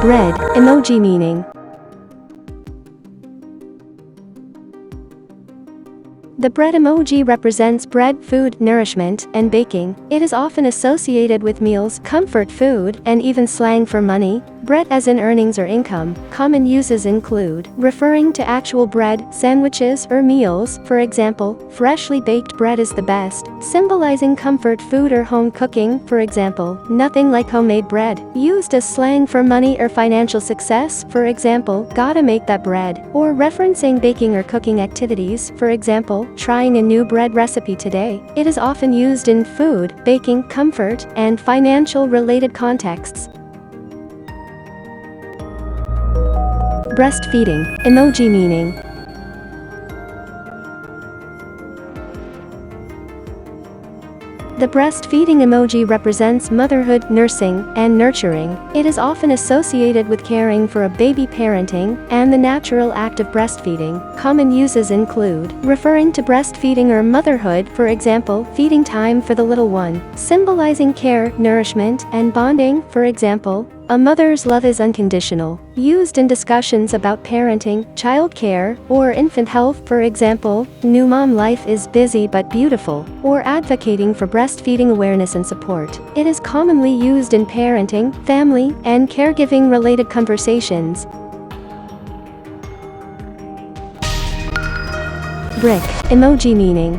Bread, emoji meaning. The bread emoji represents bread, food, nourishment, and baking. It is often associated with meals, comfort food, and even slang for money. Bread as in earnings or income. Common uses include referring to actual bread, sandwiches, or meals. For example, freshly baked bread is the best. Symbolizing comfort food or home cooking. For example, nothing like homemade bread. Used as slang for money or financial success. For example, gotta make that bread. Or referencing baking or cooking activities. For example, trying a new bread recipe today. It is often used in food, baking, comfort, and financial related contexts. Breastfeeding, emoji meaning. The breastfeeding emoji represents motherhood, nursing, and nurturing. It is often associated with caring for a baby, parenting, and the natural act of breastfeeding. Common uses include referring to breastfeeding or motherhood, for example, feeding time for the little one. Symbolizing care, nourishment, and bonding, for example, a mother's love is unconditional. Used in discussions about parenting, childcare, or infant health, for example, new mom life is busy but beautiful, or advocating for breastfeeding awareness and support. It is commonly used in parenting, family, and caregiving related conversations. Brick, emoji meaning.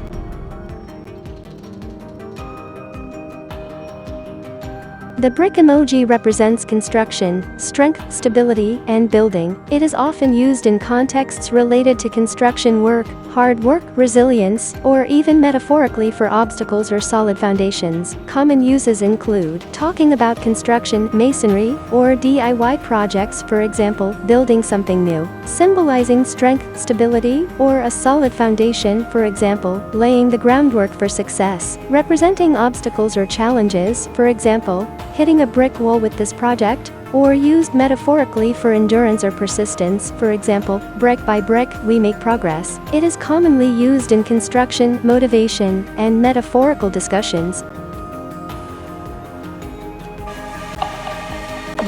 The brick emoji represents construction, strength, stability, and building. It is often used in contexts related to construction work, hard work, resilience, or even metaphorically for obstacles or solid foundations. Common uses include talking about construction, masonry, or DIY projects, for example, building something new. Symbolizing strength, stability, or a solid foundation, for example, laying the groundwork for success. Representing obstacles or challenges, for example, hitting a brick wall with this project, or used metaphorically for endurance or persistence, for example, brick by brick, we make progress. It is commonly used in construction, motivation, and metaphorical discussions.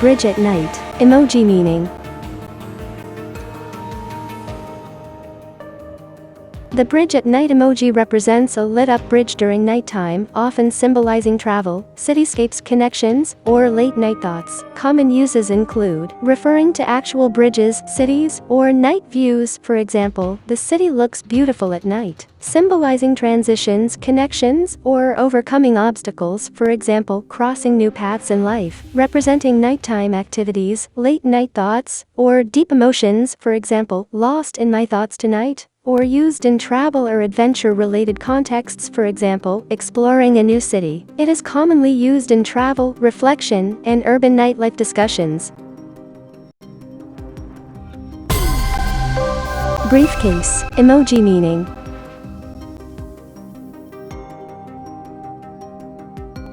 Bridge at night, emoji meaning. The bridge at night emoji represents a lit-up bridge during nighttime, often symbolizing travel, cityscapes, connections, or late-night thoughts. Common uses include referring to actual bridges, cities, or night views. For example, the city looks beautiful at night. Symbolizing transitions, connections, or overcoming obstacles. For example, crossing new paths in life. Representing nighttime activities, late-night thoughts, or deep emotions. For example, lost in my thoughts tonight. Or used in travel or adventure-related contexts, for example, exploring a new city. It is commonly used in travel, reflection, and urban nightlife discussions. Briefcase, emoji meaning.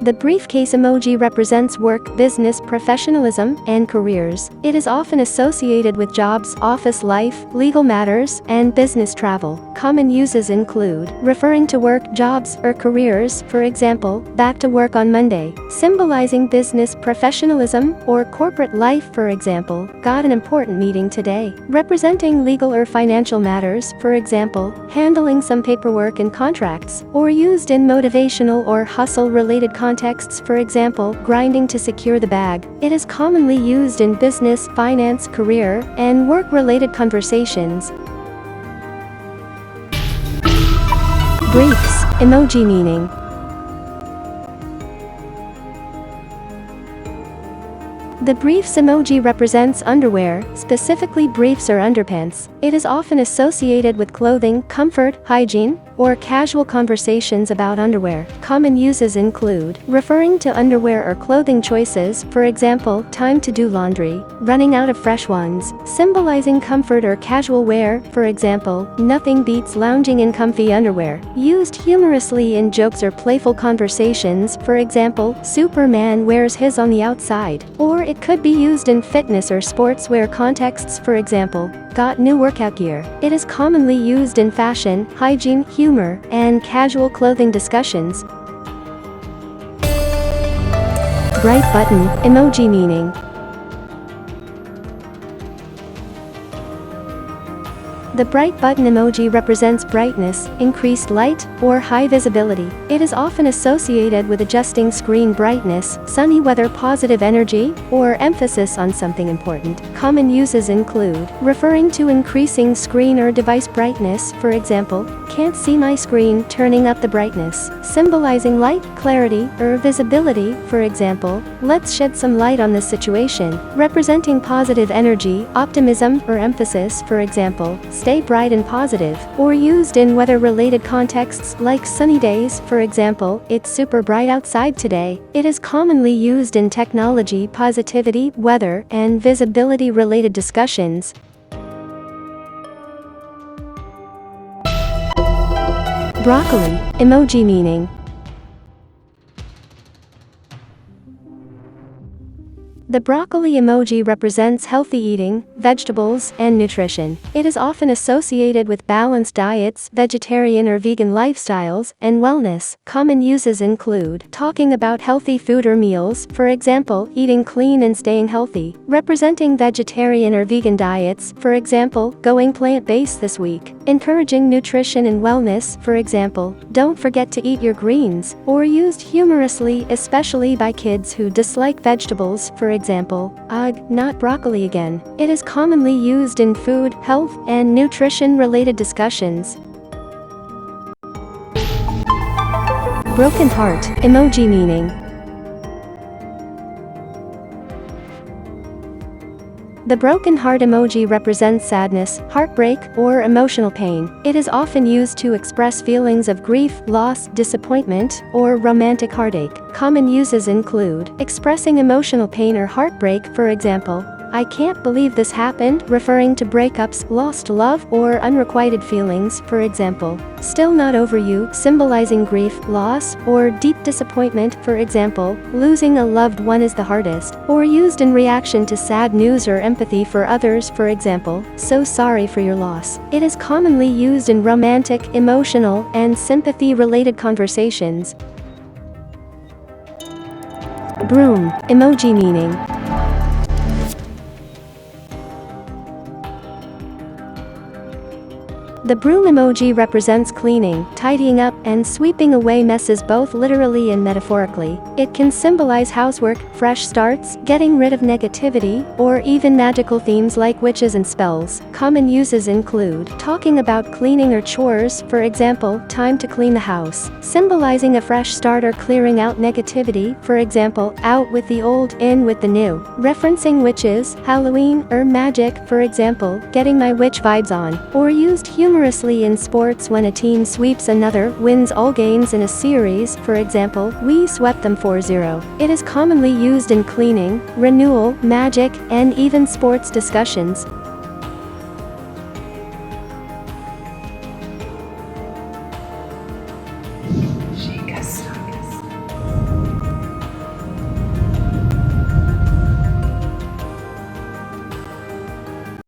The briefcase emoji represents work, business, professionalism, and careers. It is often associated with jobs, office life, legal matters, and business travel. Common uses include referring to work, jobs, or careers, for example, back to work on Monday. Symbolizing business, professionalism, or corporate life, for example, got an important meeting today. Representing legal or financial matters, for example, handling some paperwork and contracts, or used in motivational or hustle-related contexts, for example, grinding to secure the bag. It is commonly used in business, finance, career, and work-related conversations. Briefs, emoji meaning. The briefs emoji represents underwear, specifically briefs or underpants. It is often associated with clothing, comfort, hygiene, or casual conversations about underwear. Common uses include referring to underwear or clothing choices, for example, time to do laundry, running out of fresh ones. Symbolizing comfort or casual wear, for example, nothing beats lounging in comfy underwear. Used humorously in jokes or playful conversations, for example, Superman wears his on the outside. Or it could be used in fitness or sportswear contexts, for example, got new workout gear. It is commonly used in fashion, hygiene, humor, and casual clothing discussions. Bright button, emoji meaning. The bright button emoji represents brightness, increased light, or high visibility. It is often associated with adjusting screen brightness, sunny weather, positive energy, or emphasis on something important. Common uses include referring to increasing screen or device brightness, for example, "Can't see my screen, turning up the brightness." Symbolizing light, clarity, or visibility, for example, "Let's shed some light on this situation." Representing positive energy, optimism, or emphasis, for example, "Stay bright and positive," or used in weather-related contexts like sunny days, for example, "It's super bright outside today." It is commonly used in technology, positivity, weather, and visibility-related discussions. Broccoli emoji meaning. The broccoli emoji represents healthy eating, vegetables, and nutrition. It is often associated with balanced diets, vegetarian or vegan lifestyles, and wellness. Common uses include talking about healthy food or meals, for example, eating clean and staying healthy. Representing vegetarian or vegan diets, for example, going plant-based this week. Encouraging nutrition and wellness, for example, "Don't forget to eat your greens," or used humorously, especially by kids who dislike vegetables, for example, "Ugh, not broccoli again." It is commonly used in food, health, and nutrition-related discussions. Broken heart emoji meaning. The broken heart emoji represents sadness, heartbreak, or emotional pain. It is often used to express feelings of grief, loss, disappointment, or romantic heartache. Common uses include expressing emotional pain or heartbreak, for example, "I can't believe this happened," referring to breakups, lost love, or unrequited feelings, for example, "Still not over you," symbolizing grief, loss, or deep disappointment, for example, "Losing a loved one is the hardest," or used in reaction to sad news or empathy for others, for example, "So sorry for your loss." It is commonly used in romantic, emotional, and sympathy-related conversations. Broom emoji meaning. The broom emoji represents cleaning, tidying up, and sweeping away messes both literally and metaphorically. It can symbolize housework, fresh starts, getting rid of negativity, or even magical themes like witches and spells. Common uses include talking about cleaning or chores, for example, "Time to clean the house." Symbolizing a fresh start or clearing out negativity, for example, "Out with the old, in with the new." Referencing witches, Halloween, or magic, for example, "Getting my witch vibes on," or used humorously in sports when a team sweeps another, wins all games in a series, for example, "We swept them 4-0. It is commonly used in cleaning, renewal, magic, and even sports discussions.